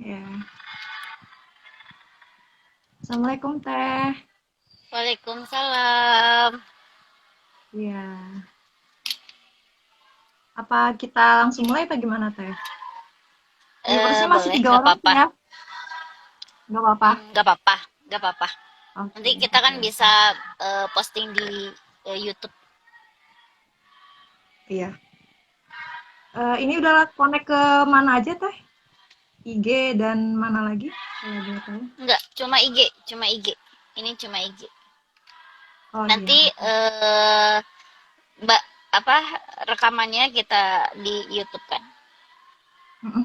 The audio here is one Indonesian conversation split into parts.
Ya. Assalamualaikum Teh. Waalaikumsalam. Ya. Apa kita langsung mulai apa gimana Teh? Viewersnya masih Boleh, tiga nggak orang apa-apa. ya? Nggak apa-apa. Nggak apa-apa, nggak apa-apa. Oke, Nanti kita oke, kan oke. bisa posting di YouTube. Iya. Ini udah connect ke mana aja Teh? IG dan mana lagi? Kalau boleh tahu. Nggak, cuma IG, cuma IG. Ini cuma IG. Oh Nanti iya, oke. mbak apa rekamannya kita di YouTube kan? Mm-mm.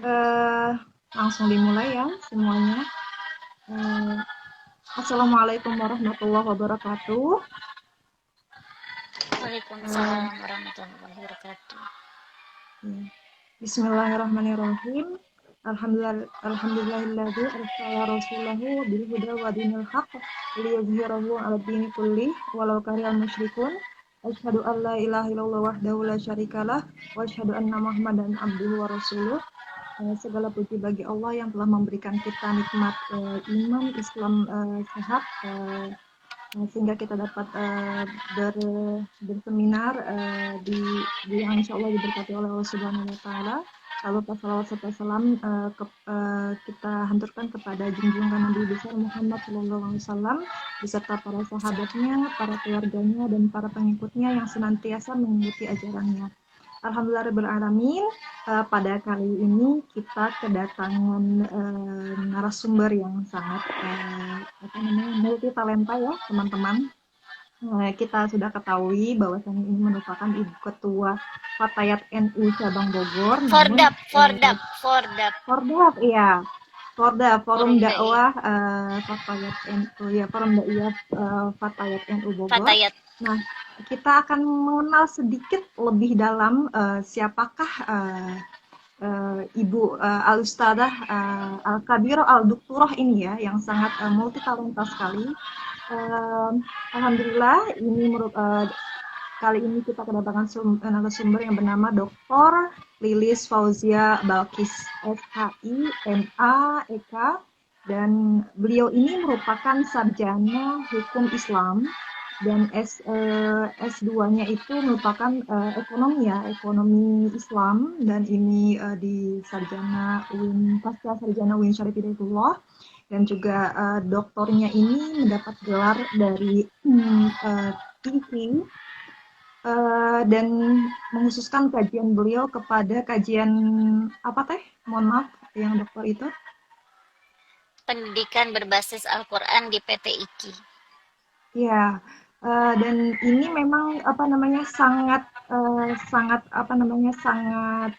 Eh, Langsung dimulai ya semuanya. Eh, Assalamualaikum warahmatullahi wabarakatuh. Eh, Waalaikumsalam warahmatullahi wabarakatuh. ya. Bismillahirrahmanirrahim. Alhamdulillahilladzi arsala rasulahu bil huda wa dinil haqq liyudhhirahu 'ala dini kullih walau karihal musyrikun. Asyhadu an la ilaha illallah wahdahu la syarikalah wa asyhadu anna Muhammadan abduhu wa rasuluh. Segala puji bagi Allah yang telah memberikan kita nikmat iman, Islam sehat, sehingga kita dapat berseminar di yang insya Allah diberkati oleh Allah Subhanahu Wa Taala. Lalu salawat serta salam kita hanturkan kepada junjungan Nabi besar Muhammad SAW beserta para sahabatnya, para keluarganya, dan para pengikutnya yang senantiasa mengikuti ajarannya. Alhamdulillahirabbil alamin. Pada kali ini kita kedatangan narasumber yang sangat multi talenta ya teman-teman. Kita sudah ketahui bahwasannya ini merupakan Ibu Ketua Fatayat NU Cabang Bogor, namun Fordap, Fordap, Fordap. Fordap, iya, Forda, Forum Forum Dai. Dakwah Fatayat NU, ya Forum Dakwah Fatayat NU Bogor. Fatayat. Nah, kita akan mengenal sedikit lebih dalam siapakah Ibu Al-Ustadzah Al-Kabiro Al-Dukturah ini ya, yang sangat multi talenta sekali. Eh, Alhamdulillah, kali ini kita kedatangan narasumber yang bernama Dr. Lilis Fauzia Balkis, SHI, MA, EK, dan beliau ini merupakan sarjana hukum Islam dan S2-nya itu merupakan ekonomi ya, ekonomi Islam dan ini di pasca sarjana UIN Syarif Hidayatullah dan juga doktornya ini mendapat gelar dari TV dan menghususkan kajian beliau kepada kajian apa Teh? Mohon maaf yang dokter itu. Pendidikan berbasis Al-Quran di PT IKI. Ya, dan ini memang apa namanya sangat sangat apa namanya sangat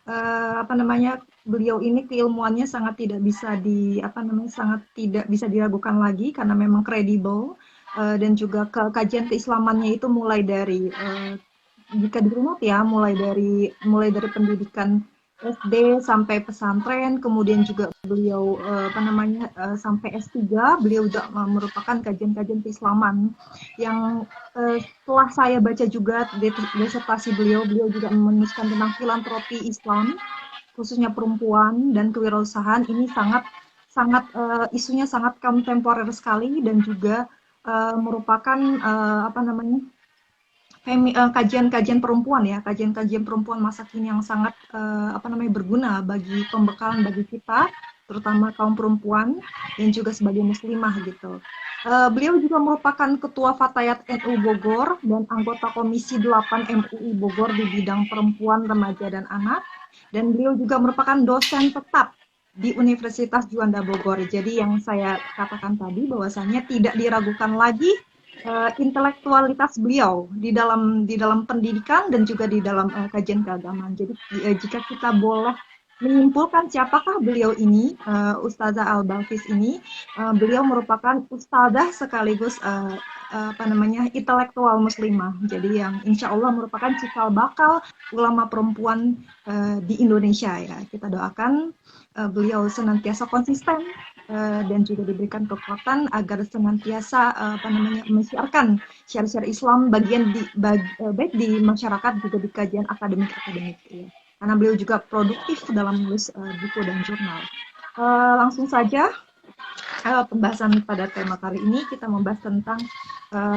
apa namanya beliau ini keilmuannya sangat tidak bisa apa namanya sangat tidak bisa diragukan lagi karena memang kredibel dan juga kajian keislamannya itu mulai dari jika dirunut ya mulai dari pendidikan SD sampai pesantren, kemudian juga beliau apa namanya sampai S3 beliau juga merupakan kajian-kajian keislaman yang setelah saya baca juga disertasi beliau, beliau juga menuliskan tentang filantropi Islam khususnya perempuan dan kewirausahaan ini sangat sangat isunya sangat kontemporer sekali dan juga merupakan apa namanya kajian-kajian perempuan ya, kajian-kajian perempuan masa kini yang sangat apa namanya berguna bagi pembekalan bagi kita, terutama kaum perempuan dan juga sebagai muslimah gitu. Beliau juga merupakan Ketua Fatayat NU Bogor dan anggota Komisi 8 MUI Bogor di bidang perempuan, remaja, dan anak. Dan beliau juga merupakan dosen tetap di Universitas Juanda Bogor. Jadi yang saya katakan tadi bahwasanya tidak diragukan lagi intelektualitas beliau di dalam pendidikan dan juga di dalam kajian keagamaan. Jadi jika kita boleh menyimpulkan siapakah beliau ini, Ustazah Al-Balkis ini, beliau merupakan ustazah sekaligus apa namanya intelektual muslimah. Jadi yang insya Allah merupakan cikal bakal ulama perempuan di Indonesia ya. Kita doakan beliau senantiasa konsisten dan juga diberikan kekuatan agar senantiasa apa namanya mensiarkan syiar-syiar Islam baik di masyarakat juga di kajian akademik ya. karena beliau juga produktif dalam menulis buku dan jurnal. Langsung saja pembahasan pada tema kali ini kita membahas tentang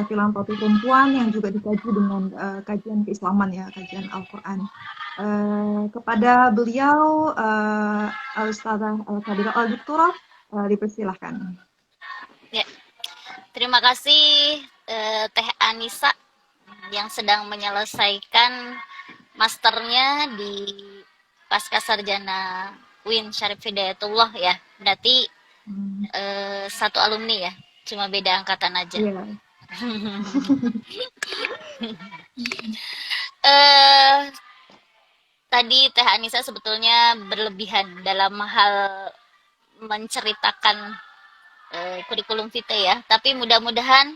filantropi perempuan yang juga dikaji dengan kajian keislaman ya, kajian Al-Quran. Kepada beliau Al-Ustazah Al-Fadila Al-Duktura dipersilahkan. Ya, terima kasih Teh Anissa yang sedang menyelesaikan masternya di Pasca Sarjana UIN Syarif Hidayatullah ya. Berarti satu alumni ya, cuma beda angkatan aja. Yeah. Tadi Teh Anissa sebetulnya berlebihan dalam hal menceritakan kurikulum vitae ya. Tapi mudah-mudahan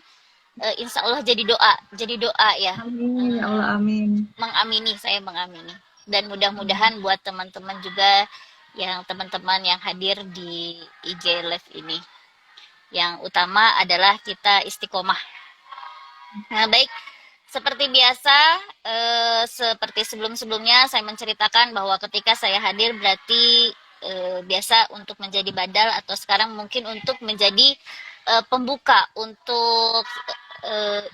insya Allah jadi doa ya. Amin, ya Allah, amin. Saya mengamini. Dan mudah-mudahan buat teman-teman juga teman-teman yang hadir di IG Live ini. Yang utama adalah kita istiqomah. Nah, baik. Seperti biasa, seperti sebelum-sebelumnya saya menceritakan bahwa ketika saya hadir berarti biasa untuk menjadi badal atau sekarang mungkin untuk menjadi pembuka untuk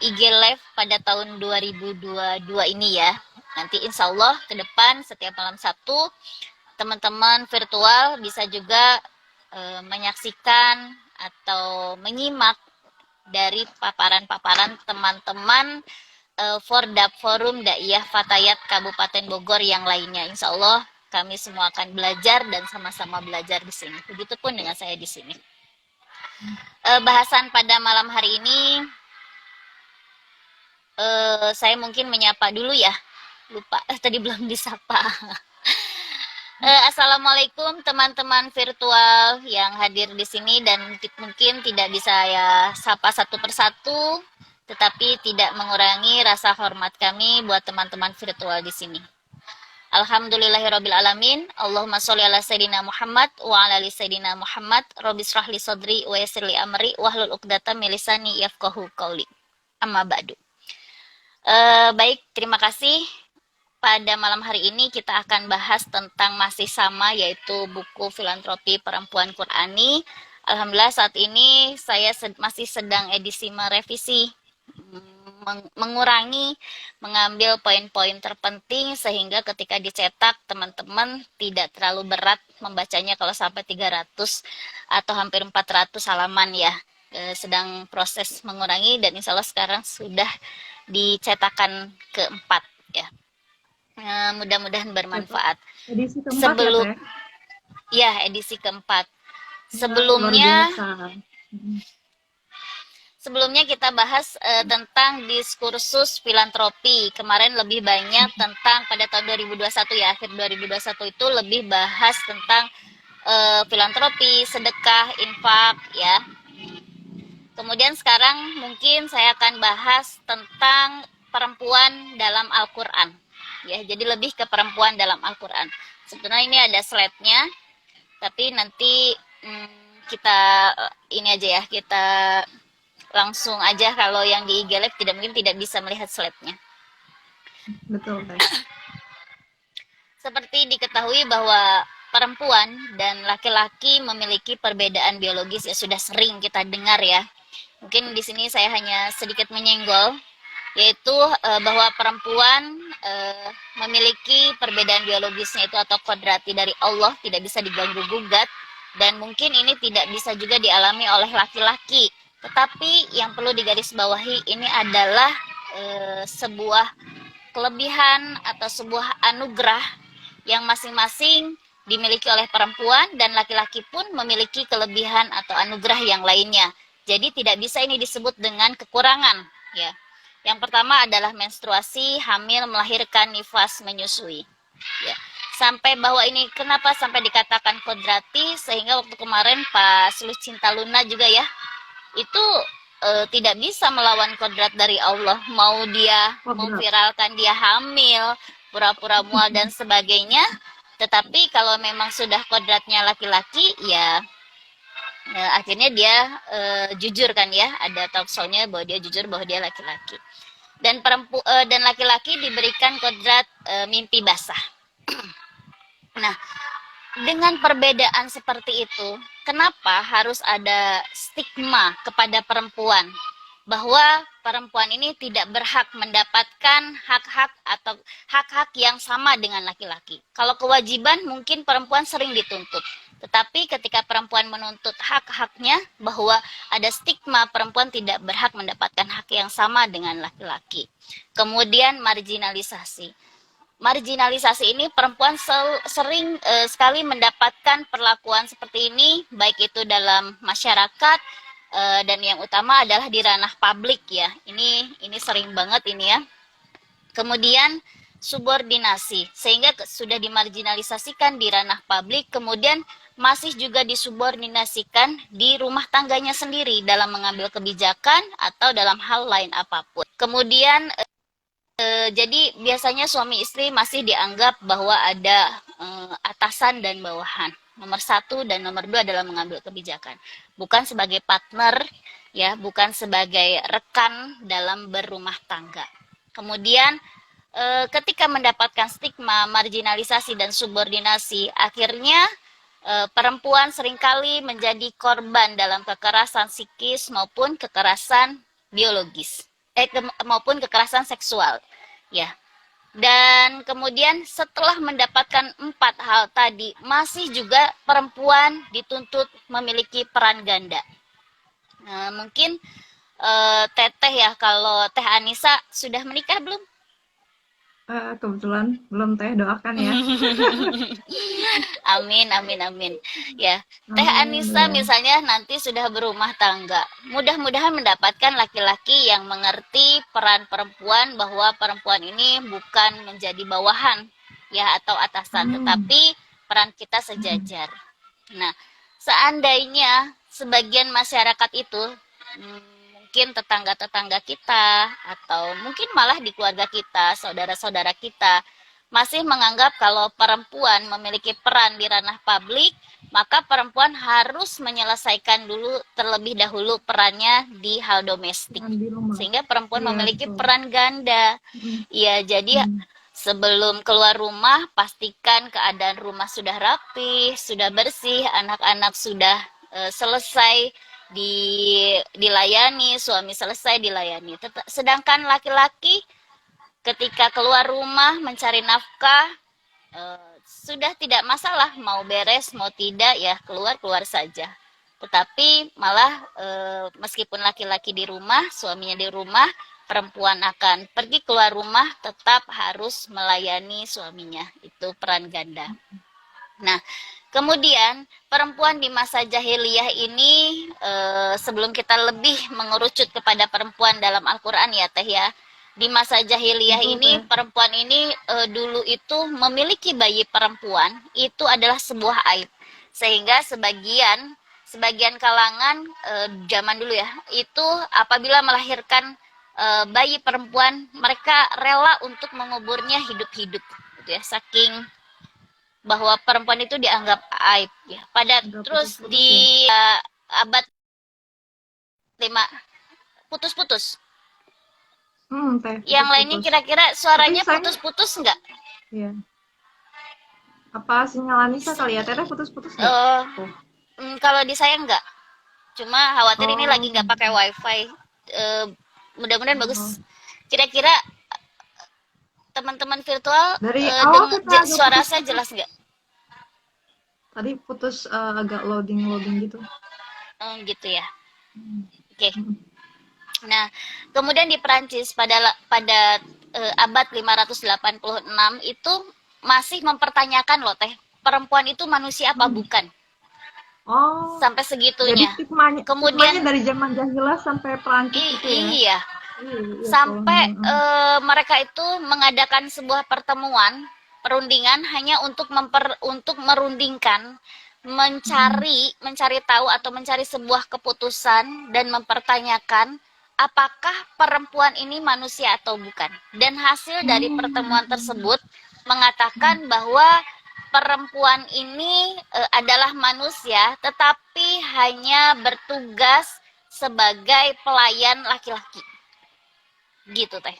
IG Live pada tahun 2022 ini ya. Nanti insya Allah ke depan setiap malam Sabtu teman-teman virtual bisa juga menyaksikan atau menyimak dari paparan-paparan teman-teman Fordap Forum Daiyah Fatayat Kabupaten Bogor yang lainnya. Insya Allah kami semua akan belajar dan sama-sama belajar di sini. Begitupun dengan saya di sini. Bahasan pada malam hari ini saya mungkin menyapa dulu ya. Lupa tadi belum disapa. Assalamualaikum teman-teman virtual yang hadir di sini dan mungkin tidak bisa saya sapa satu persatu, tetapi tidak mengurangi rasa hormat kami buat teman-teman virtual di sini. Alhamdulillahirabbil alamin. Allahumma sholli ala sayidina Muhammad wa ala ali sayidina Muhammad. Rabbi shrah li sadri wa yassir li amri wahlul 'uqdatam min lisani yafqahu qawli. Amma ba'du. Baik, terima kasih. Pada malam hari ini kita akan bahas tentang masih sama, yaitu buku Filantropi Perempuan Qur'ani. Alhamdulillah saat ini saya masih sedang edisi merevisi, mengurangi, mengambil poin-poin terpenting sehingga ketika dicetak teman-teman tidak terlalu berat membacanya kalau sampai 300 atau hampir 400 halaman ya. Sedang proses mengurangi dan insya Allah sekarang sudah dicetakan keempat ya. Mudah-mudahan bermanfaat. Edisi keempat edisi keempat. Sebelumnya kita bahas tentang diskursus filantropi. Kemarin lebih banyak tentang pada tahun 2021 ya, akhir 2021 itu lebih bahas tentang filantropi, sedekah, infak ya. Kemudian sekarang mungkin saya akan bahas tentang perempuan dalam Al-Qur'an. Ya, jadi lebih ke perempuan dalam Al-Qur'an. Sebenarnya ini ada slide-nya, tapi nanti kita ini aja ya, kita langsung aja kalau yang di IG Live tidak bisa melihat slide-nya. Betul. Seperti diketahui bahwa perempuan dan laki-laki memiliki perbedaan biologis ya, sudah sering kita dengar ya. Mungkin di sini saya hanya sedikit menyenggol, yaitu bahwa perempuan memiliki perbedaan biologisnya itu atau kodrati dari Allah, tidak bisa diganggu-gugat, dan mungkin ini tidak bisa juga dialami oleh laki-laki. Tetapi yang perlu digarisbawahi ini adalah sebuah kelebihan atau sebuah anugerah yang masing-masing dimiliki oleh perempuan dan laki-laki pun memiliki kelebihan atau anugerah yang lainnya. Jadi tidak bisa ini disebut dengan kekurangan ya. Yang pertama adalah menstruasi, hamil, melahirkan, nifas, menyusui. Ya. Sampai bahwa ini kenapa sampai dikatakan kodrati, sehingga waktu kemarin Pak Lucinta Luna juga ya, itu tidak bisa melawan kodrat dari Allah. Mau dia memviralkan dia hamil, pura-pura mual dan sebagainya, tetapi kalau memang sudah kodratnya laki-laki, ya akhirnya dia jujur kan ya, ada talk show-nya bahwa dia jujur bahwa dia laki-laki. Dan laki-laki diberikan kodrat mimpi basah. Nah, dengan perbedaan seperti itu, kenapa harus ada stigma kepada perempuan? Bahwa perempuan ini tidak berhak mendapatkan hak-hak atau hak-hak yang sama dengan laki-laki. Kalau kewajiban mungkin perempuan sering dituntut. Tetapi ketika perempuan menuntut hak-haknya, bahwa ada stigma perempuan tidak berhak mendapatkan hak yang sama dengan laki-laki. Kemudian marginalisasi. Marginalisasi ini perempuan sering sekali mendapatkan perlakuan seperti ini, baik itu dalam masyarakat dan yang utama adalah di ranah publik ya. Ini sering banget ini ya. Kemudian subordinasi, sehingga sudah dimarginalisasikan di ranah publik, kemudian masih juga disubordinasikan di rumah tangganya sendiri dalam mengambil kebijakan atau dalam hal lain apapun. Kemudian jadi biasanya suami istri masih dianggap bahwa ada atasan dan bawahan. Nomor satu dan nomor dua adalah mengambil kebijakan. Bukan sebagai partner, ya, bukan sebagai rekan dalam berumah tangga. Kemudian ketika mendapatkan stigma, marginalisasi dan subordinasi, akhirnya perempuan seringkali menjadi korban dalam kekerasan psikis maupun kekerasan biologis maupun kekerasan seksual ya. Dan kemudian setelah mendapatkan 4 hal tadi, masih juga perempuan dituntut memiliki peran ganda. Mungkin Teteh ya, kalau Teh Anissa sudah menikah belum? Kebetulan belum, Teh, doakan ya. Amin, amin, amin. Ya, Teh Amin Anissa ya. misalnya nanti sudah berumah tangga. Mudah-mudahan mendapatkan laki-laki yang mengerti peran perempuan, bahwa perempuan ini bukan menjadi bawahan ya atau atasan, Hmm. tetapi peran kita sejajar. Nah, seandainya sebagian masyarakat itu mungkin tetangga-tetangga kita atau mungkin malah di keluarga kita, saudara-saudara kita masih menganggap kalau perempuan memiliki peran di ranah publik, maka perempuan harus menyelesaikan dulu terlebih dahulu perannya di hal domestik. Peran di rumah. Sehingga perempuan Iya, memiliki betul. peran ganda. Hmm. Ya, jadi Hmm. sebelum keluar rumah, pastikan keadaan rumah sudah rapi, sudah bersih, anak-anak sudah selesai dilayani, suami selesai dilayani. Sedangkan laki-laki ketika keluar rumah mencari nafkah sudah tidak masalah, mau beres mau tidak ya keluar saja. Tetapi malah meskipun laki-laki di rumah, suaminya di rumah, perempuan akan pergi keluar rumah tetap harus melayani suaminya. Itu peran ganda. Nah, kemudian perempuan di masa jahiliyah ini sebelum kita lebih mengerucut kepada perempuan dalam Al-Qur'an ya Teh ya. Di masa jahiliyah Betul, ini Teh. perempuan ini dulu itu memiliki bayi perempuan itu adalah sebuah aib. Sehingga sebagian kalangan zaman dulu ya, itu apabila melahirkan bayi perempuan, mereka rela untuk menguburnya hidup-hidup gitu ya. Saking bahwa perempuan itu dianggap aib ya. Agak Terus putus-putus ya. di abad 5 putus-putus. Teh, Yang lainnya putus-putus. kira-kira Tapi suaranya sayang, putus-putus enggak? ya. Apa sinyal Anissa kali ya? Teteh putus-putus nggak? Eh Oh. Kalau di saya enggak. Cuma khawatir ini lagi Oh. nggak pakai wifi. Eh, Mudah-mudahan Oh. bagus. Kira-kira teman-teman virtual Dari awal kita agak suara saya putus-putus. jelas nggak? Tadi putus, agak loading gitu. Gitu ya. Hmm. Oke. Hmm. Nah, kemudian di Perancis pada abad 586 itu masih mempertanyakan loh Teh, perempuan itu manusia apa Hmm. bukan? Oh, Sampai jadi segitunya. stigmanya Kemudian dari zaman jahiliyah sampai Perancis itu ya? iya, Iya, iya, sampai tolong. mereka itu mengadakan sebuah pertemuan perundingan hanya untuk merundingkan, Hmm. mencari tahu atau mencari sebuah keputusan dan mempertanyakan apakah perempuan ini manusia atau bukan. Dan hasil dari pertemuan Hmm. tersebut mengatakan bahwa perempuan ini adalah manusia tetapi hanya bertugas sebagai pelayan laki-laki. Gitu Teh.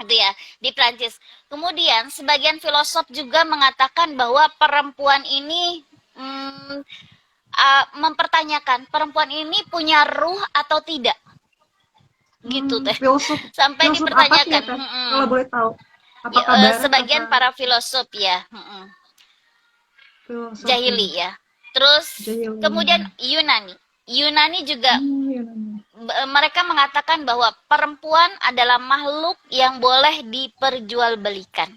Itu ya, di Prancis. Kemudian sebagian filosof juga mengatakan bahwa perempuan ini mempertanyakan perempuan ini punya ruh atau tidak, gitu teh. Filsuf Sampai filsuf apa sih ya dipertanyakan. Teh? Kalau boleh tahu. Ya, Apakah barat sebagian apa para filosof ya, filosofi Jahili ya. Terus kemudian Jahiliyah? Yunani. Yunani juga Yunani. mereka mengatakan bahwa perempuan adalah makhluk yang boleh diperjualbelikan.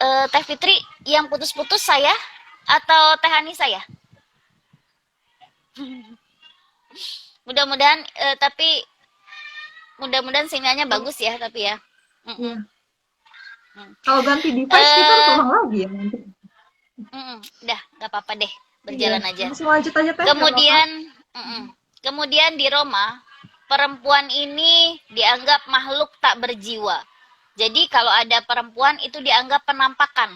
Teh Fitri yang putus-putus saya atau Teh Ani saya? Mudah-mudahan tapi mudah-mudahan sinyalnya Kalau bagus ya tapi ya. ya, Mm-mm. kalau ganti device kita harus Eh, ulang lagi ya nanti. udah nggak apa-apa deh, Iya, berjalan aja. langsung lanjut aja Teh, nggak apa-apa. Kemudian, kemudian di Roma, perempuan ini dianggap makhluk tak berjiwa. Jadi kalau ada perempuan itu dianggap penampakan.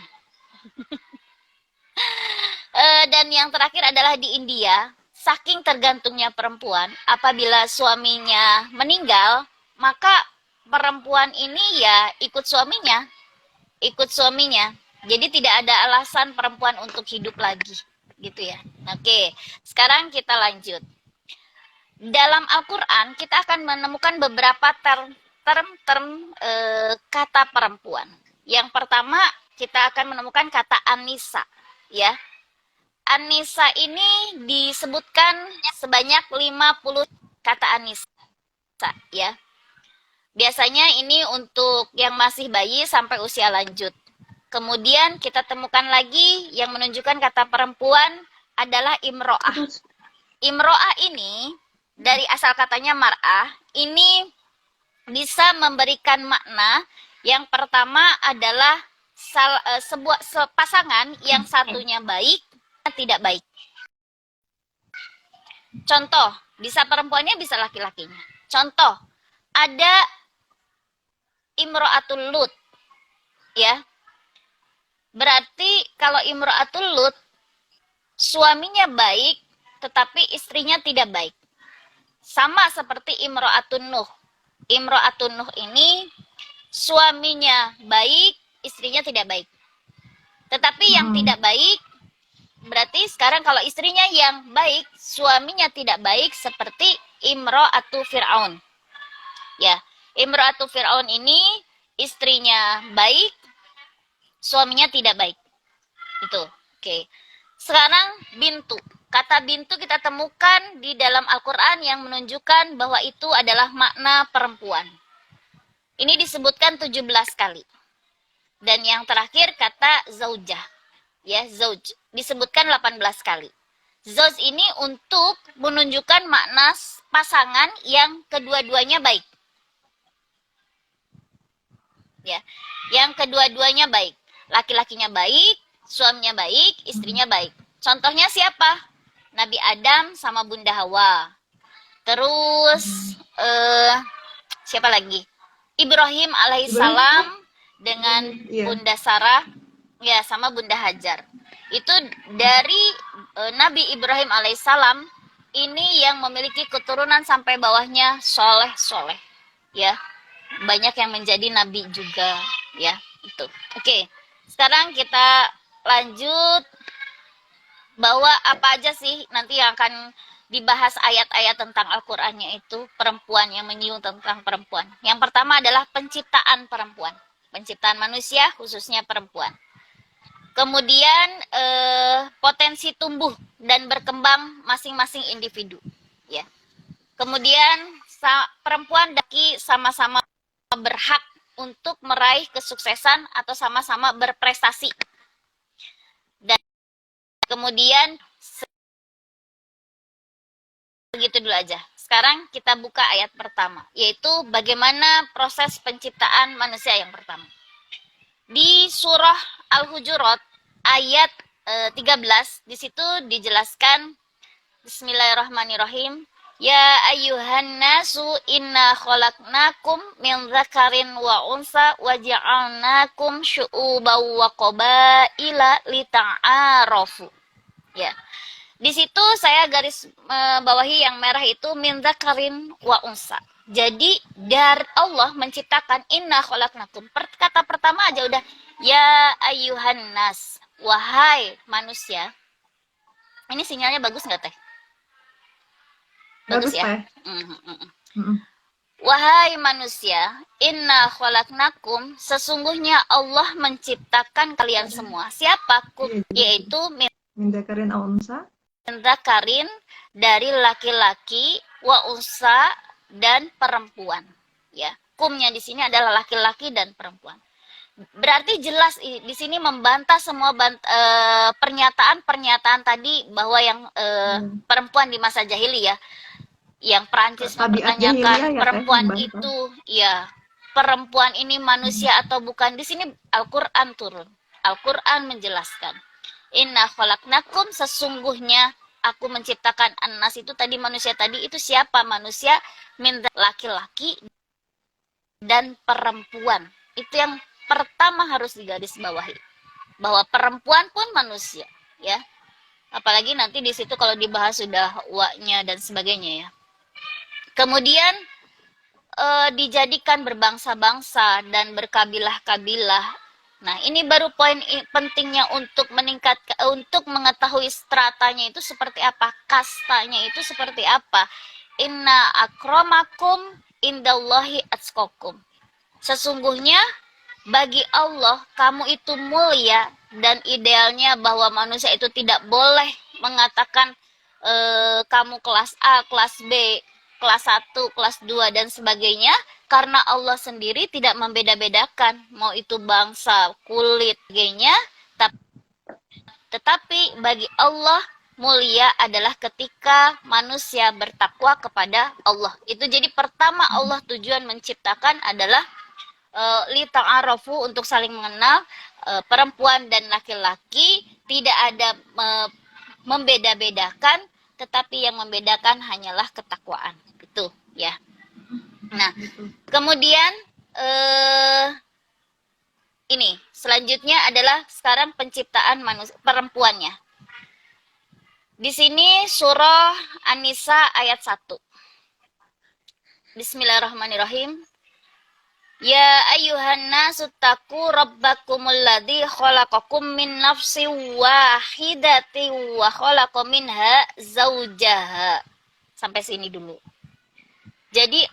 Dan yang terakhir adalah di India, saking tergantungnya perempuan, apabila suaminya meninggal, maka perempuan ini ya ikut suaminya. Jadi tidak ada alasan perempuan untuk hidup lagi, gitu ya. Oke, sekarang kita lanjut. Dalam Al-Quran kita akan menemukan beberapa term kata perempuan. Yang pertama kita akan menemukan kata Anissa, ya. Anissa ini disebutkan sebanyak 50 kata Anissa, ya. Biasanya ini untuk yang masih bayi sampai usia lanjut. Kemudian kita temukan lagi yang menunjukkan kata perempuan adalah imro'ah. Imro'ah ini dari asal katanya mar'ah, ini bisa memberikan makna. Yang pertama adalah sebuah pasangan yang satunya baik, tidak baik. Contoh, bisa perempuannya, bisa laki-lakinya. Contoh, ada imro'atul lut, ya. Berarti kalau imro'atul lut, suaminya baik, tetapi istrinya tidak baik. Sama seperti imro'atun nuh. Imro'atun nuh ini suaminya baik, istrinya tidak baik. Tetapi yang tidak baik, berarti sekarang kalau istrinya yang baik, suaminya tidak baik, seperti imro'atu Fir'aun. Ya, imro'atu Fir'aun ini istrinya baik, suaminya tidak baik. Itu, oke. Sekarang bintu. Kata bintu kita temukan di dalam Al-Quran yang menunjukkan bahwa itu adalah makna perempuan. Ini disebutkan 17 kali. Dan yang terakhir kata zaujah. Ya, zauj. Disebutkan 18 kali. Zauj ini untuk menunjukkan makna pasangan yang kedua-duanya baik. Ya, yang kedua-duanya baik. Laki-lakinya baik, suaminya baik, istrinya baik. Contohnya siapa? Nabi Adam sama Bunda Hawa. Terus siapa lagi? Ibrahim alaihissalam dengan Bunda Sarah, ya, sama Bunda Hajar. Itu dari Nabi Ibrahim alaihissalam ini yang memiliki keturunan sampai bawahnya soleh, ya. Banyak yang menjadi nabi juga, ya. Itu. Oke. Sekarang kita lanjut bahwa apa aja sih nanti yang akan dibahas ayat-ayat tentang Al-Qur'annya itu perempuan, yang menyinggung tentang perempuan. Yang pertama adalah penciptaan perempuan. Penciptaan manusia khususnya perempuan. Kemudian potensi tumbuh dan berkembang masing-masing individu, ya. Kemudian perempuan dan laki sama-sama berhak untuk meraih kesuksesan atau sama-sama berprestasi. Dan kemudian begitu dulu aja. Sekarang kita buka ayat pertama, yaitu bagaimana proses penciptaan manusia yang pertama. Di surah Al-Hujurat ayat 13, di situ dijelaskan, Bismillahirrahmanirrahim. Ya ayyuhan nasu inna khalaqnakum min dzakarin wa unsa wa ja'alnakum syu'uban wa qabaila lita'arafu. Ya. Di situ saya garis bawahi yang merah itu min dzakarin wa unsa. Jadi dari Allah menciptakan inna khalaqnakum. Kata pertama aja udah ya ayuhan nas, wahai manusia. Ini sinyalnya bagus nggak teh? Bagus Bagus, ya. Teh. Mm-mm. Mm-mm. Wahai manusia, inna khalaqnakum, sesungguhnya Allah menciptakan kalian semua. Siapa? Kum, Iya, jadi yaitu min dzakarin aw unsa. karin dari laki-laki wa unsa dan perempuan. Ya, kumnya di sini adalah laki-laki dan perempuan. Berarti jelas di sini membantah semua pernyataan-pernyataan tadi bahwa yang Iya. perempuan di masa jahiliyah, yang Perancis Tabiat jahiliyah mempertanyakan ya, Teh, perempuan membantah. itu, ya perempuan ini Mm. manusia atau bukan. Di sini Al-Quran turun. Al-Quran menjelaskan. Inna khalaqnakum, sesungguhnya aku menciptakan An-Nas itu tadi manusia tadi itu siapa? Manusia min laki-laki dan perempuan. Itu yang pertama harus digarisbawahi. Bahwa perempuan pun manusia, ya. Apalagi nanti di situ kalau dibahas sudah wa-nya dan sebagainya ya. Kemudian dijadikan berbangsa-bangsa dan berkabilah-kabilah. Nah, ini baru poin pentingnya untuk untuk mengetahui stratanya itu seperti apa, kastanya itu seperti apa. Inna akramakum indallahi atskokum. Sesungguhnya bagi Allah kamu itu mulia, dan idealnya bahwa manusia itu tidak boleh mengatakan kamu kelas A, kelas B, kelas 1, kelas 2 dan sebagainya, karena Allah sendiri tidak membeda-bedakan mau itu bangsa, kulit, sebagainya. Tetapi bagi Allah mulia adalah ketika manusia bertakwa kepada Allah. Itu jadi pertama Allah tujuan menciptakan adalah li ta'arafu, untuk saling mengenal. Perempuan dan laki-laki tidak ada membeda-bedakan, tetapi yang membedakan hanyalah ketakwaan. Itu ya. Nah, Betul. kemudian ini selanjutnya adalah sekarang penciptaan manusia perempuannya. Di sini surah An-Nisa ayat 1. Bismillahirrahmanirrahim. Ya ayuhan nasu taqu rabbakumul ladzi khalaqakum min nafsin wahidatin wa khalaqa minha zaujaha. Sampai sini dulu. Jadi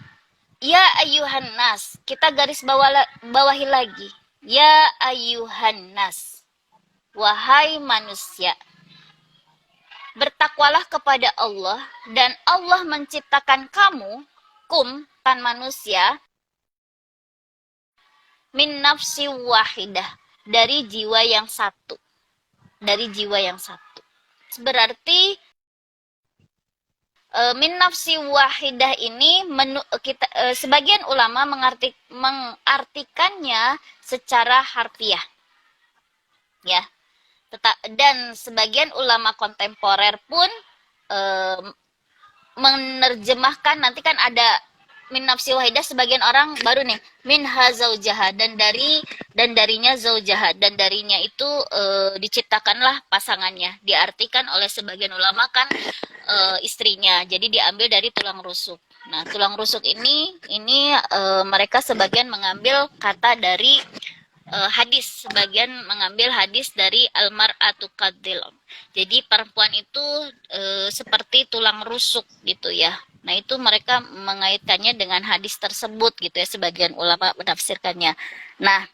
ya ayuhan nas, kita garis bawahi lagi. Ya ayuhan nas, wahai manusia, bertakwalah kepada Allah, dan Allah menciptakan kamu, tan manusia, min nafsi wahidah, dari jiwa yang satu. Dari jiwa yang satu. Berarti min nafsi wahidah ini sebagian ulama mengartikannya secara harfiah. Ya. Dan sebagian ulama kontemporer pun menerjemahkan, nanti kan ada min nafsi wahidah, sebagian orang baru nih minha zaujaha, dan darinya zaujaha, dan darinya itu diciptakanlah pasangannya. Diartikan oleh sebagian ulama kan istrinya, jadi diambil dari tulang rusuk. Nah, tulang rusuk ini mereka sebagian mengambil kata dari hadis, sebagian mengambil hadis dari almar'atu kadil. Jadi perempuan itu seperti tulang rusuk gitu ya. Nah, itu mereka mengaitkannya dengan hadis tersebut gitu ya, sebagian ulama menafsirkannya. Nah,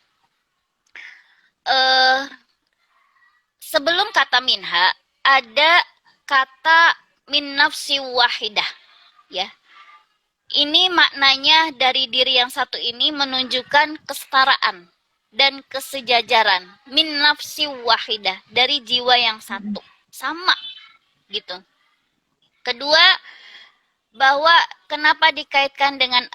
sebelum kata minha ada kata min nafsi wahidah ya. Ini maknanya dari diri yang satu ini menunjukkan kesetaraan dan kesejajaran. Min nafsi wahidah, dari jiwa yang satu. Sama gitu. Kedua, bahwa kenapa dikaitkan dengan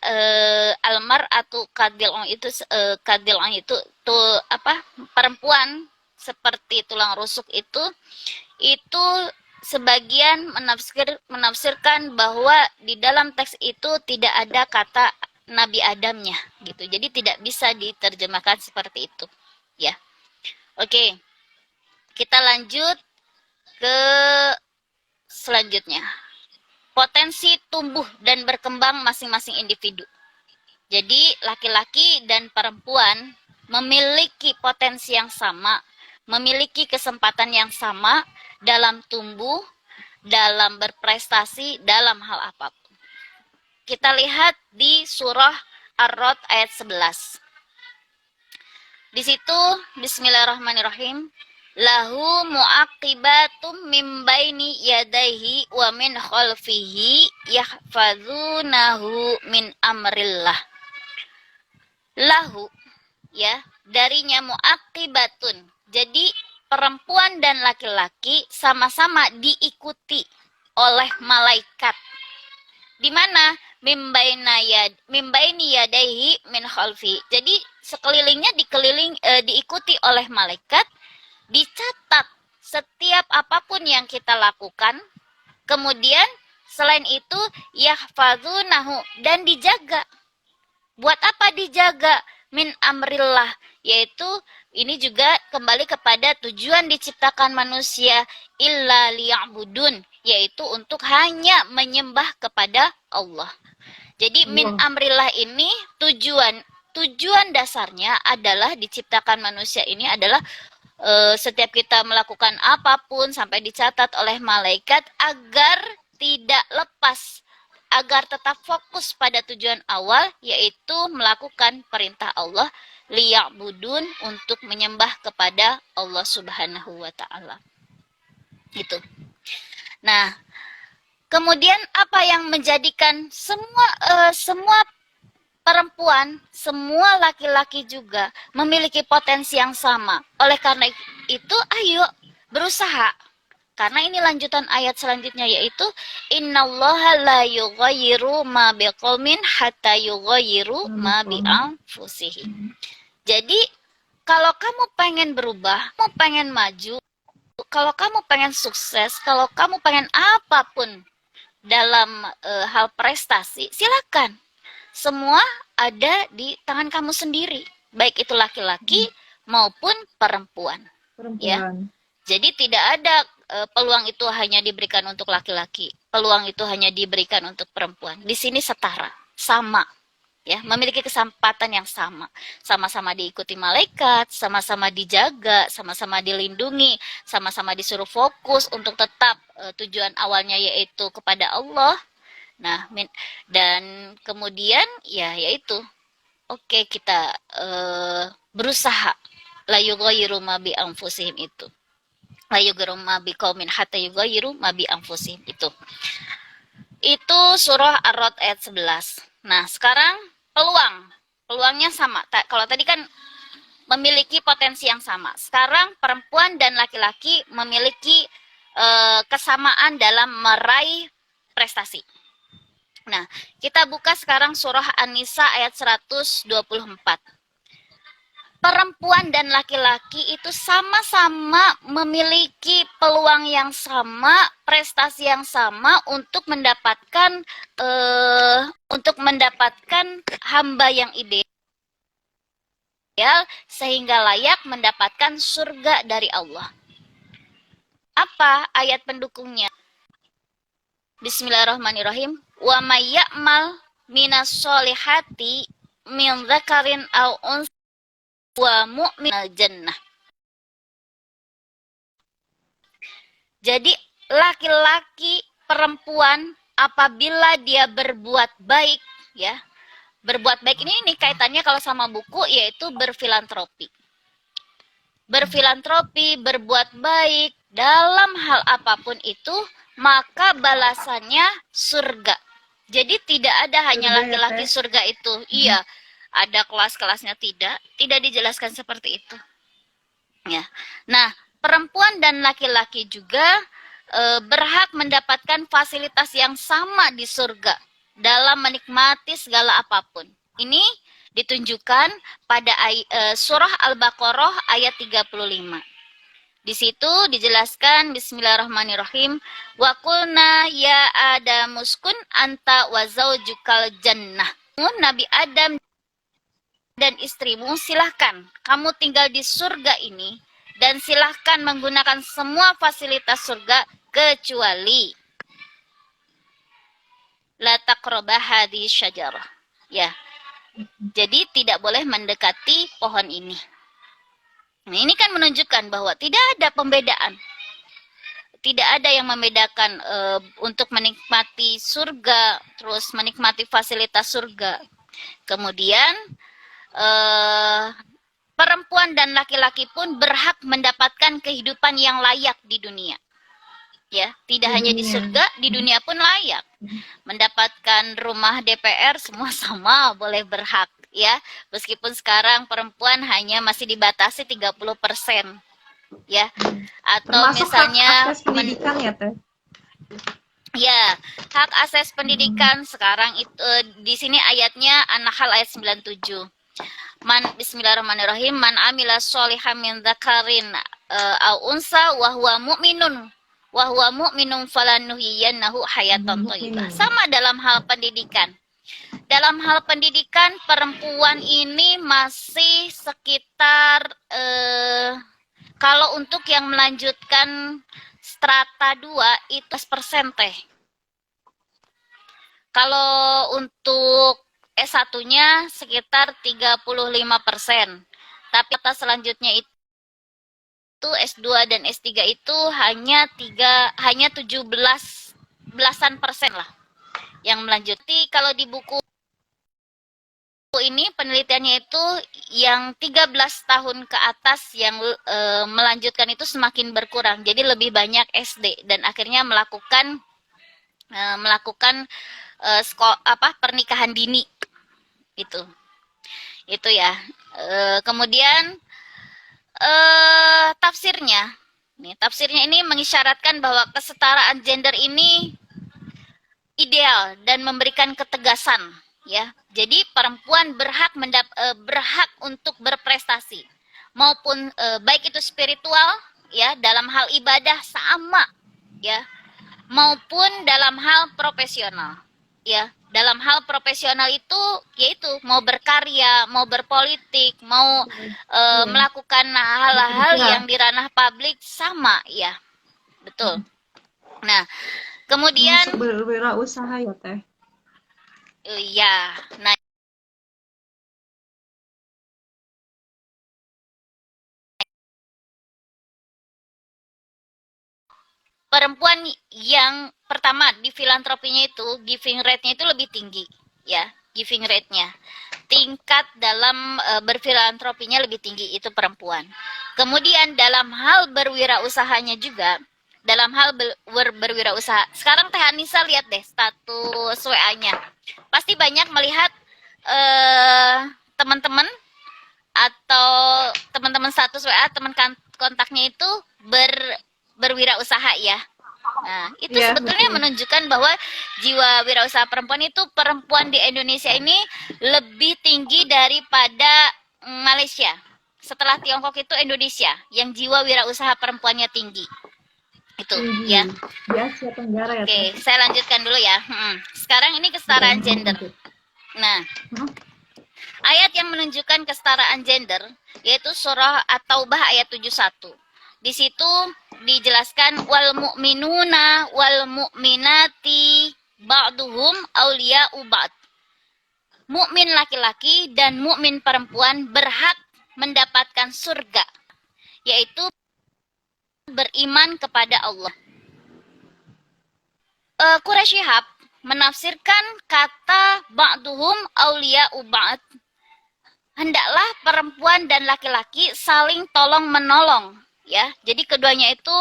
almar atau kadilong itu tuh apa, perempuan seperti tulang rusuk itu sebagian menafsirkan bahwa di dalam teks itu tidak ada kata Nabi Adamnya gitu. Jadi tidak bisa diterjemahkan seperti itu ya. Oke. Kita lanjut ke selanjutnya. potensi tumbuh dan berkembang masing-masing individu. Jadi laki-laki dan perempuan memiliki potensi yang sama, memiliki kesempatan yang sama dalam tumbuh, dalam berprestasi, dalam hal apapun. Kita lihat di surah Ar-Rod ayat 11. Di situ bismillahirrahmanirrahim, lahu muaqibatum min baini yadayhi wa min khalfihi yahfazunahu min amrillah. Lahu, ya, darinya muaqibatun. Jadi perempuan dan laki-laki sama-sama diikuti oleh malaikat. Di mana mimbaini yadaihi min khalfi. Jadi sekelilingnya diikuti oleh malaikat, dicatat setiap apapun yang kita lakukan. Kemudian selain itu yahfazunahu, dan dijaga. Buat apa dijaga? Min amrillah, yaitu ini juga kembali kepada tujuan diciptakan manusia, illa liya'budun, yaitu untuk hanya menyembah kepada Allah. Jadi min amrillah ini tujuan dasarnya adalah diciptakan manusia ini adalah setiap kita melakukan apapun sampai dicatat oleh malaikat agar tidak lepas, agar tetap fokus pada tujuan awal, yaitu melakukan perintah Allah, liya'budun, untuk menyembah kepada Allah Subhanahu wa taala. Gitu. Nah, kemudian apa yang menjadikan semua perempuan, semua laki-laki juga memiliki potensi yang sama? Oleh karena itu, ayo berusaha. Karena ini lanjutan ayat selanjutnya, yaitu innallaha la yughayyiru ma biqaumin hatta yughayyiru ma bi anfusihim. Jadi kalau kamu pengen berubah, kamu pengen maju, kalau kamu pengen sukses, kalau kamu pengen apapun dalam hal prestasi, silakan. Semua ada di tangan kamu sendiri, baik itu laki-laki maupun perempuan. Ya. Jadi tidak ada peluang itu hanya diberikan untuk laki-laki, peluang itu hanya diberikan untuk perempuan. Di sini setara, sama, ya, memiliki kesempatan yang sama, sama-sama diikuti malaikat, sama-sama dijaga, sama-sama dilindungi, sama-sama disuruh fokus untuk tetap tujuan awalnya yaitu kepada Allah. Nah, dan kemudian yaitu oke, kita berusaha, la yughayyiru ma bi anfusihim itu. La yughayyiru ma bi qaumin hatta yughayyiru ma bi anfusihim itu. Itu surah Ar-Rod ayat 11. Nah, sekarang peluangnya sama. Kalau tadi kan memiliki potensi yang sama. Sekarang perempuan dan laki-laki memiliki kesamaan dalam meraih prestasi. Nah, kita buka sekarang surah An-Nisa ayat 124. Perempuan dan laki-laki itu sama-sama memiliki peluang yang sama, prestasi yang sama untuk mendapatkan hamba yang ideal, sehingga layak mendapatkan surga dari Allah. Apa ayat pendukungnya? Bismillahirrahmanirrahim. Wa may ya'mal minas solihati min dzakarin aw unsa wa mu'minal jannah. Jadi laki-laki, perempuan, apabila dia berbuat baik, ya, berbuat baik ini kaitannya kalau sama buku, yaitu berfilantropi. Berfilantropi, berbuat baik dalam hal apapun itu, maka balasannya surga. Jadi tidak ada hanya laki-laki surga itu. Iya, ada kelas-kelasnya, tidak dijelaskan seperti itu. Ya. Nah, perempuan dan laki-laki juga berhak mendapatkan fasilitas yang sama di surga dalam menikmati segala apapun. Ini ditunjukkan pada surah Al-Baqarah ayat 35. Di situ dijelaskan bismillahirrahmanirrahim, wa qulna ya adamuskun anta wa zaujukal jannah. Nabi Adam dan istrimu, silahkan kamu tinggal di surga ini dan silahkan menggunakan semua fasilitas surga kecuali la taqraba hadhihi syajarah. Ya, jadi tidak boleh mendekati pohon ini. Nah, ini kan menunjukkan bahwa tidak ada pembedaan. Tidak ada yang membedakan untuk menikmati surga, terus menikmati fasilitas surga. Kemudian perempuan dan laki-laki pun berhak mendapatkan kehidupan yang layak di dunia. Ya, tidak hanya di surga, di dunia pun layak. Mendapatkan rumah DPR semua sama, boleh berhak ya. Meskipun sekarang perempuan hanya masih dibatasi 30%. Ya. Atau termasuk misalnya hak akses pendidikan ya, Teh. Ya, hak akses pendidikan sekarang itu di sini ayatnya An-Nahl ayat 97. Bismillahirrahmanirrahim, man amila sholihan min dzakarin au unsa wa huwa mu'minun falanuhyiyannahu hayatan thayyibah. Sama dalam hal pendidikan. Dalam hal pendidikan perempuan ini masih sekitar kalau untuk yang melanjutkan strata 2 itu 10% teh. Kalau untuk S1-nya sekitar 35%. Tapi atas selanjutnya itu S2 dan S3 itu hanya 17% lah yang melanjuti. Kalau di buku ini penelitiannya itu yang 13 tahun ke atas yang melanjutkan itu semakin berkurang. Jadi lebih banyak SD dan akhirnya melakukan pernikahan dini itu ya. Kemudian tafsirnya ini mengisyaratkan bahwa kesetaraan gender ini ideal dan memberikan ketegasan ya. Jadi perempuan berhak untuk berprestasi maupun baik itu spiritual ya, dalam hal ibadah sama ya, maupun dalam hal profesional ya. Dalam hal profesional itu yaitu mau berkarya, mau berpolitik, mau melakukan hal-hal yang di ranah publik sama ya. Betul. Nah, kemudian berwirausaha ya, Teh. Iya. Nah, perempuan yang pertama di filantropinya itu giving rate-nya itu lebih tinggi ya, giving rate-nya. Tingkat dalam berfilantropinya lebih tinggi itu perempuan. Kemudian dalam hal berwirausahanya juga, dalam hal berwirausaha. Sekarang Teh Anissa lihat deh status WA-nya. Pasti banyak melihat teman-teman atau teman-teman status WA, teman kontaknya itu berwirausaha ya. Nah, itu sebetulnya menunjukkan bahwa jiwa wirausaha perempuan itu, perempuan di Indonesia ini lebih tinggi daripada Malaysia. Setelah Tiongkok itu Indonesia yang jiwa wirausaha perempuannya tinggi. Itu ya. Di Asia Tenggara ya. Oke, saya lanjutkan dulu ya. Sekarang ini kesetaraan gender. Nah, ayat yang menunjukkan kesetaraan gender yaitu surah At-Taubah ayat 71. Di situ dijelaskan wal mu'minuna wal mu'minati ba'duhum awliya'u ba'd. Mukmin laki-laki dan mukmin perempuan berhak mendapatkan surga, yaitu beriman kepada Allah. Quraisy Shihab menafsirkan kata ba'duhum awliya'u ba'd, hendaklah perempuan dan laki-laki saling tolong-menolong. Ya, jadi keduanya itu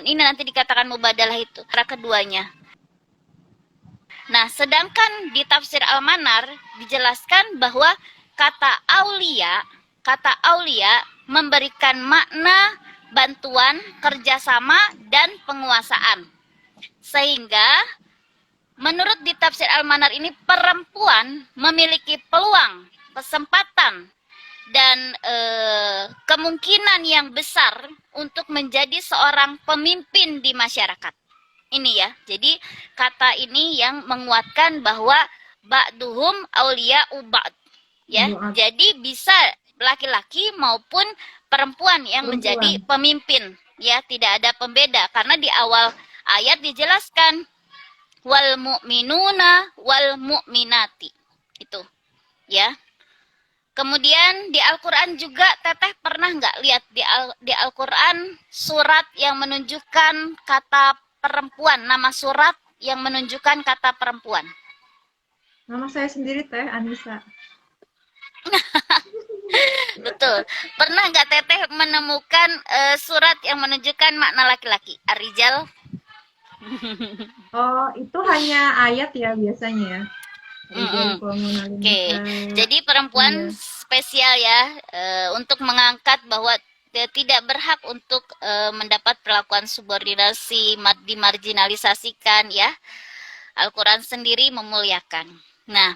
ini nanti dikatakan mubadalah itu cara keduanya. Nah, sedangkan di tafsir Al-Manar dijelaskan bahwa kata aulia memberikan makna bantuan, kerjasama, dan penguasaan. Sehingga menurut di tafsir Al-Manar ini perempuan memiliki peluang, kesempatan, dan kemungkinan yang besar untuk menjadi seorang pemimpin di masyarakat. Ini ya, jadi kata ini yang menguatkan bahwa ba'duhum awliya'u ba'd. Ya, jadi bisa laki-laki maupun perempuan yang menjadi pemimpin. Ya, tidak ada pembeda karena di awal ayat dijelaskan wal mu'minuna wal mu'minati. Itu, ya. Kemudian di Al-Quran juga Teteh pernah nggak lihat di Al-Quran surat yang menunjukkan kata perempuan, nama surat yang menunjukkan kata perempuan? Nama saya sendiri Teh Anissa. Betul. Pernah nggak Teteh menemukan surat yang menunjukkan makna laki-laki? Ar-rijal. Oh, itu hanya ayat ya biasanya ya. Rijal Mm-mm. qawwamuna 'alan Oke, nisa. jadi Iya. perempuan spesial ya untuk mengangkat bahwa dia tidak berhak untuk mendapat perlakuan subordinasi, dimarginalisasikan ya. Al-Quran sendiri memuliakan. Nah,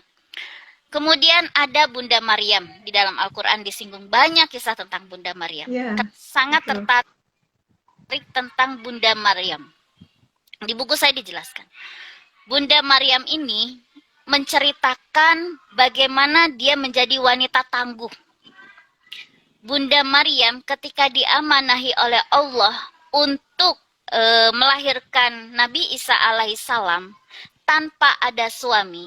kemudian ada Bunda Maryam di dalam Al-Quran disinggung banyak kisah tentang Bunda Maryam. Iya, Sangat betul. tertarik tentang Bunda Maryam. Di buku saya dijelaskan. Bunda Maryam ini menceritakan bagaimana dia menjadi wanita tangguh. Bunda Maryam ketika diamanahi oleh Allah untuk melahirkan Nabi Isa alaihissalam tanpa ada suami.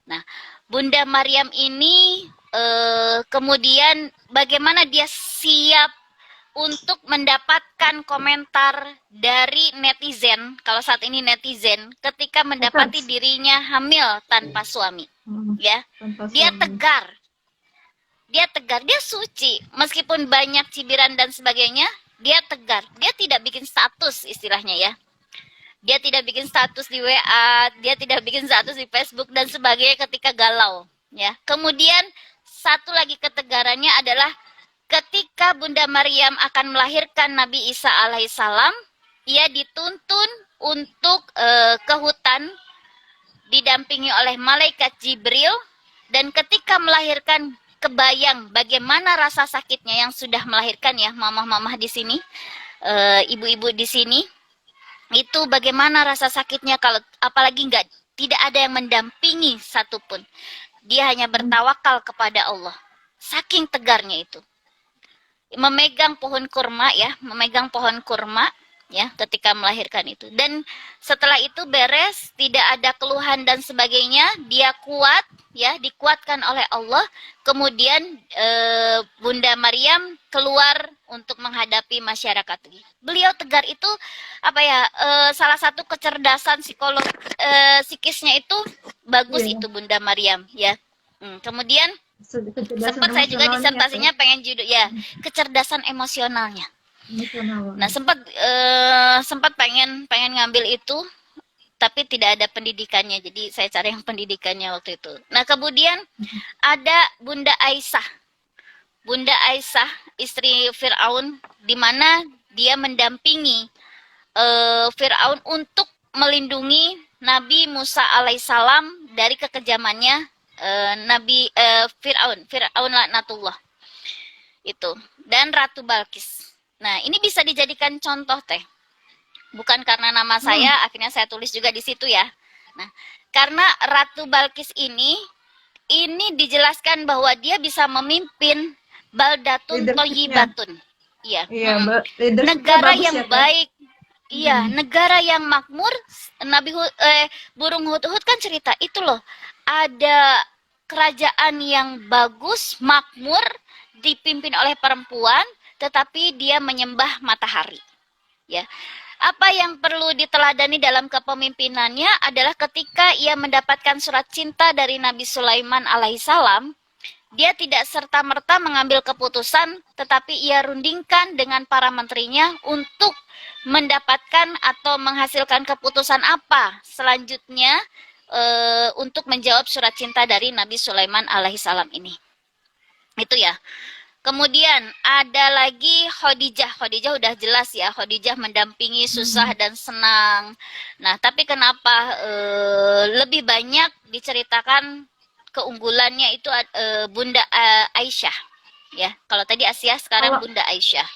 Nah, Bunda Maryam ini kemudian bagaimana dia siap untuk mendapatkan komentar dari netizen, kalau saat ini netizen, ketika mendapati Haters. dirinya hamil tanpa suami, ya, Tanpa dia suami. tegar, dia suci, meskipun banyak cibiran dan sebagainya, dia tegar, dia tidak bikin status istilahnya ya, dia tidak bikin status di WA, dia tidak bikin status di Facebook dan sebagainya ketika galau, ya. Kemudian satu lagi ketegarannya adalah ketika Bunda Maryam akan melahirkan Nabi Isa alaihissalam, ia dituntun untuk ke hutan didampingi oleh malaikat Jibril, dan ketika melahirkan kebayang bagaimana rasa sakitnya yang sudah melahirkan ya, mamah-mamah di sini, ibu-ibu di sini, itu bagaimana rasa sakitnya kalau apalagi tidak ada yang mendampingi satupun. Dia hanya bertawakal kepada Allah. Saking tegarnya itu. Memegang pohon kurma ya, memegang pohon kurma ya ketika melahirkan itu. Dan setelah itu beres, tidak ada keluhan dan sebagainya, dia kuat ya, dikuatkan oleh Allah. Kemudian Bunda Maryam keluar untuk menghadapi masyarakat. Beliau tegar itu apa ya? Salah satu kecerdasan psikisnya itu bagus, Iya. itu Bunda Maryam ya. Kemudian Kecerdasan sempat saya juga emosionalnya ya Teh. disertasinya pengen judul ya, kecerdasan emosionalnya. Emosional Nah, banget. sempat pengen ngambil itu, tapi tidak ada pendidikannya. Jadi saya cari yang pendidikannya waktu itu. Nah, kemudian ada Bunda Aisyah. Bunda Aisyah, istri Firaun, di mana dia mendampingi Firaun untuk melindungi Nabi Musa alaihissalam dari kekejamannya Nabi Firaun laknatullah itu, dan Ratu Balkis. Nah, ini bisa dijadikan contoh Teh. Bukan karena nama Hmm, saya, akhirnya saya tulis juga di situ ya. Nah, karena Ratu Balkis ini dijelaskan bahwa dia bisa memimpin Baldatun leadershipnya. Toyibatun. Iya, Iya, leadershipnya negara bagus yang ya Teh. baik. Iya, negara yang makmur. Nabi Burung Hud-Hud kan cerita itu loh. Ada kerajaan yang bagus, makmur, dipimpin oleh perempuan, tetapi dia menyembah matahari. Ya, apa yang perlu diteladani dalam kepemimpinannya adalah ketika ia mendapatkan surat cinta dari Nabi Sulaiman alaihissalam, dia tidak serta-merta mengambil keputusan, tetapi ia rundingkan dengan para menterinya untuk mendapatkan atau menghasilkan keputusan apa selanjutnya untuk menjawab surat cinta dari Nabi Sulaiman alaihissalam ini. Itu ya. Kemudian ada lagi Khadijah. Khadijah udah jelas ya, Khadijah mendampingi susah dan senang. Nah, tapi kenapa lebih banyak diceritakan keunggulannya itu Bunda Aisyah ya. Kalau tadi Asia, sekarang Kalau Bunda Aisyah.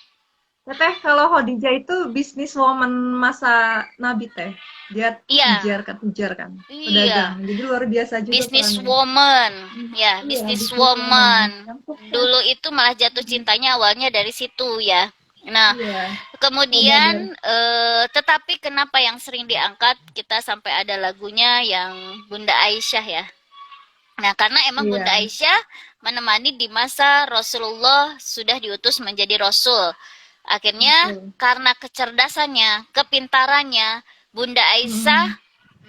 Teh, kalau Khadijah itu bisnis woman masa Nabi Teh. Dia Iya, tujar kan, pedagang. iya. Jadi luar biasa juga Business perannya. woman, Hmm, ya, iya, business bisnis woman woman. yang sukses. Dulu itu malah jatuh cintanya awalnya dari situ ya. Nah, Iya. Oh, benar. kemudian tetapi kenapa yang sering diangkat kita sampai ada lagunya yang Bunda Aisyah ya. Nah, karena emang Bunda Iya, Aisyah menemani di masa Rasulullah sudah diutus menjadi rasul. Akhirnya betul. karena kecerdasannya, kepintarannya, Bunda Aisyah Mm.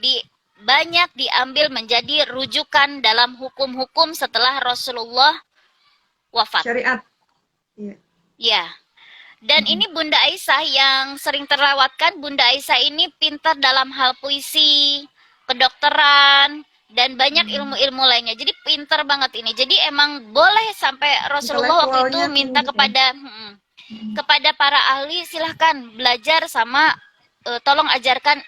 di banyak diambil menjadi rujukan dalam hukum-hukum setelah Rasulullah wafat. Syariat. Iya. Ya, dan Mm. ini Bunda Aisyah yang sering terlewatkan. Bunda Aisyah ini pintar dalam hal puisi, kedokteran, dan banyak Mm. ilmu-ilmu lainnya. Jadi pintar banget ini. Jadi emang boleh sampai Rasulullah waktu itu Intelektualnya minta tinggi ya. Mm. kepada para ahli, silahkan belajar sama tolong ajarkan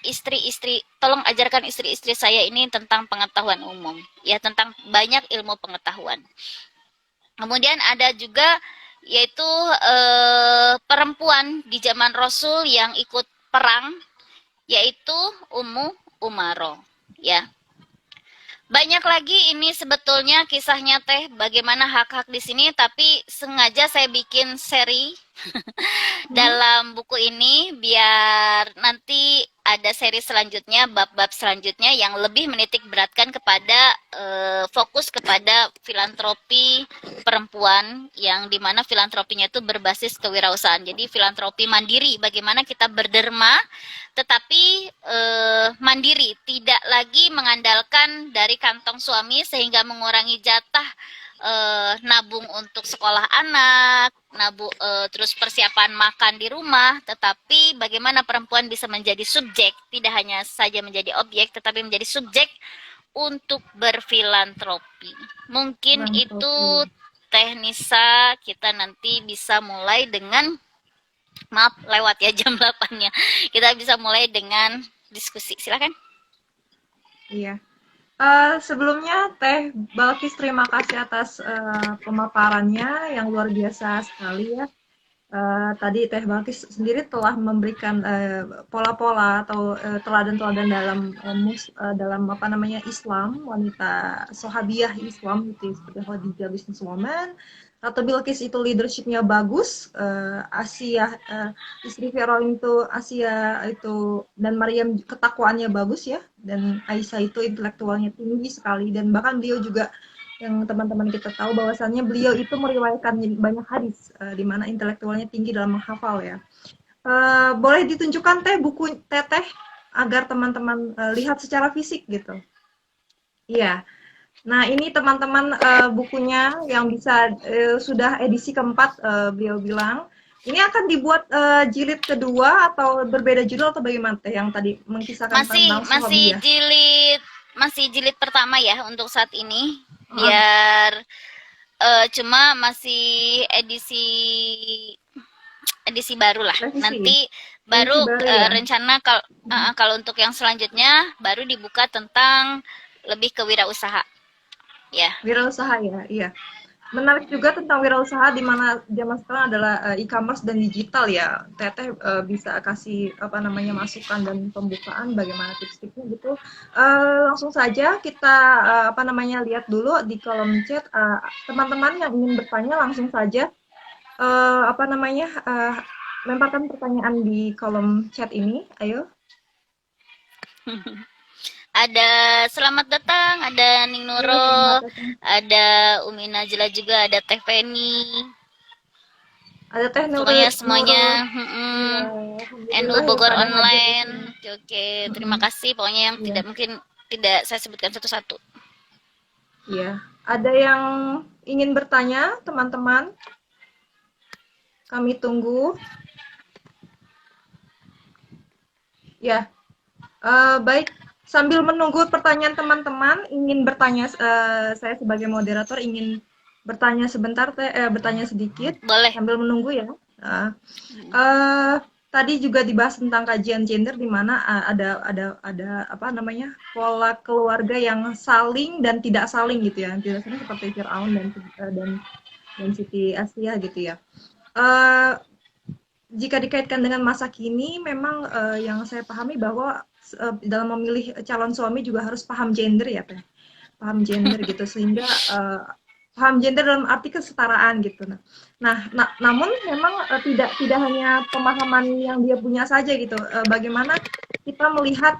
istri-istri saya ini tentang pengetahuan umum, ya tentang banyak ilmu pengetahuan. Kemudian ada juga yaitu perempuan di zaman Rasul yang ikut perang, yaitu Ummu Umaro, ya. Banyak lagi ini sebetulnya kisahnya teh bagaimana hak-hak di sini, tapi sengaja saya bikin seri Mm. dalam buku ini biar nanti ada seri selanjutnya, bab-bab selanjutnya yang lebih menitik beratkan kepada fokus kepada filantropi perempuan yang dimana filantropinya itu berbasis kewirausahaan. Jadi filantropi mandiri, bagaimana kita berderma tetapi mandiri, tidak lagi mengandalkan dari kantong suami sehingga mengurangi jatah nabung untuk sekolah anak, terus persiapan makan di rumah, tetapi bagaimana perempuan bisa menjadi subjek, tidak hanya saja menjadi objek, tetapi menjadi subjek untuk berfilantropi. Mungkin itu Filantropi. Nisa, kita nanti bisa mulai dengan, maaf lewat ya jam 8-nya. Kita bisa mulai dengan diskusi. Silakan. Iya. Sebelumnya Teh Balkis terima kasih atas pemaparannya yang luar biasa sekali ya. Tadi Teh Balkis sendiri telah memberikan pola-pola atau teladan-teladan dalam dalam apa namanya Islam, wanita Sahabiah Islam gitu ya, seperti Khadijah businesswoman, atau Bilqis itu leadershipnya bagus, Asia istri Firaun itu Asia itu dan Maryam ketakwaannya bagus ya, dan Aisyah itu intelektualnya tinggi sekali dan bahkan beliau juga yang teman-teman kita tahu bahwasannya beliau itu meriwayatkan banyak hadis di mana intelektualnya tinggi dalam menghafal ya. Boleh ditunjukkan Teh buku Teteh agar teman-teman lihat secara fisik gitu. Iya. Nah, ini teman-teman bukunya yang bisa sudah edisi keempat beliau bilang. Ini akan dibuat jilid kedua atau berbeda judul atau bagaimana Teh yang tadi mengkisahkan Masih tentang masih Sahabiyah? jilid pertama ya untuk saat ini. Oh, Biar cuma masih edisi edisi baru lah. revisi. Nanti baru Edisi baru ya. rencana kalau untuk yang selanjutnya baru dibuka tentang lebih ke wirausaha ya. Wirausaha ya, iya. Menarik juga tentang wirausaha di mana zaman sekarang adalah e-commerce dan digital ya. Teteh bisa kasih apa namanya masukan dan pembukaan bagaimana tips-tipsnya gitu. Langsung saja kita apa namanya lihat dulu di kolom chat teman-teman yang ingin bertanya langsung saja apa namanya lemparkan pertanyaan di kolom chat ini. Ayo. Ada selamat datang, ada Ning Iya, selamat Nurul, datang. ada Umi Najla juga, ada Teh Feni. Ada Teh Pokoknya Nurul. semuanya, Iya, NU alhamdulillah ya Bogor pada hadir di Online. sini. Oke, oke, terima Mm-mm. kasih. Pokoknya yang Iya. tidak mungkin tidak saya sebutkan satu-satu. Iya. Ada yang ingin bertanya, teman-teman? Kami tunggu. Ya, baik. Sambil menunggu pertanyaan teman-teman, ingin bertanya, saya sebagai moderator ingin bertanya sebentar, bertanya sedikit Boleh. sambil menunggu ya. Uh, eh, Tadi juga dibahas tentang kajian gender di mana ada apa namanya pola keluarga yang saling dan tidak saling gitu ya. Biasanya seperti Firaun dan Siti Asiyah gitu ya. Eh, Jika dikaitkan dengan masa kini, memang yang saya pahami bahwa dalam memilih calon suami juga harus paham gender ya, Teh. Paham gender gitu sehingga paham gender dalam arti kesetaraan gitu. Namun memang tidak hanya pemahaman yang dia punya saja gitu. Bagaimana kita melihat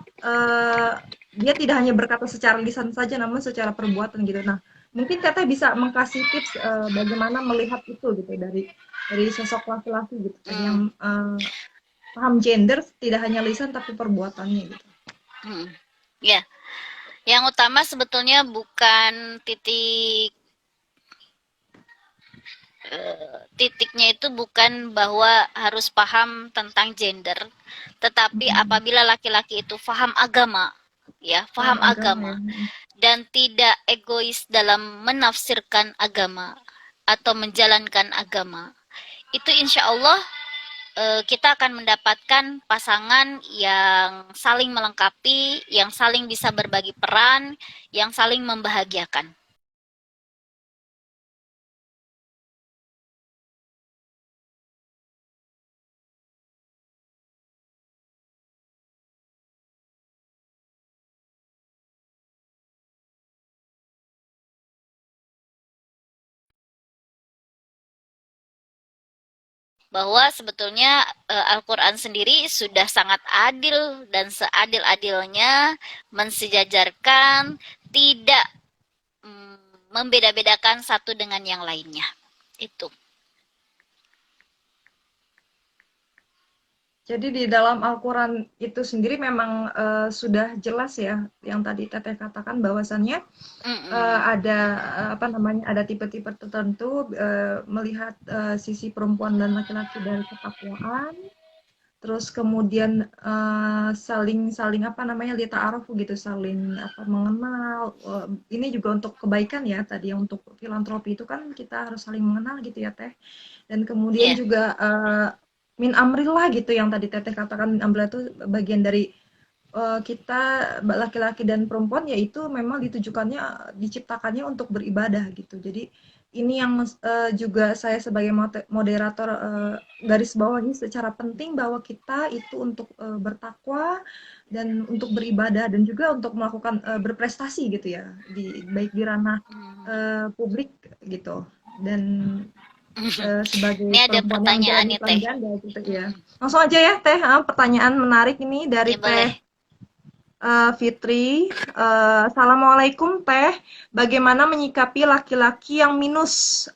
dia tidak hanya berkata secara lisan saja, namun secara perbuatan gitu. Nah, mungkin Teteh bisa mengkasih tips bagaimana melihat itu gitu dari sosok laki-laki gitu kan yang Hmm, paham gender tidak hanya lisan tapi perbuatannya gitu. hmm. Ya, yang utama sebetulnya bukan titiknya itu bukan bahwa harus paham tentang gender, tetapi Mm-mm. apabila laki-laki itu paham agama, ya, Paham paham agama ya. agama dan tidak egois dalam menafsirkan agama atau menjalankan agama, itu insya Allah kita akan mendapatkan pasangan yang saling melengkapi, yang saling bisa berbagi peran, yang saling membahagiakan. Bahwa sebetulnya Al-Quran sendiri sudah sangat adil dan seadil-adilnya mensejajarkan, tidak membeda-bedakan satu dengan yang lainnya. Itu. Jadi di dalam Al-Quran itu sendiri memang sudah jelas ya, yang tadi Teteh katakan bahwasannya Mm-mm. ada apa namanya, ada tipe-tipe tertentu melihat sisi perempuan dan laki-laki dari ketakwaan, terus kemudian saling saling apa namanya lita'aruf gitu, saling apa mengenal. Ini juga untuk kebaikan ya tadi ya, untuk filantropi itu kan kita harus saling mengenal gitu ya Teh. Dan kemudian Ya. juga min amrillah gitu yang tadi Teteh katakan, min amrillah itu bagian dari kita laki-laki dan perempuan yaitu memang ditujukannya diciptakannya untuk beribadah gitu. Jadi ini yang juga saya sebagai moderator garis bawahi secara penting bahwa kita itu untuk bertakwa dan untuk beribadah dan juga untuk melakukan berprestasi gitu ya di baik di ranah publik gitu dan sebagai Ini ada perempuan yang pertanyaan menjalani nih peran Teh. ganda gitu ya. Mm-mm. Langsung aja ya Teh, pertanyaan menarik ini dari Ya Teh boleh. Fitri. Assalamualaikum Teh, bagaimana menyikapi laki-laki yang minus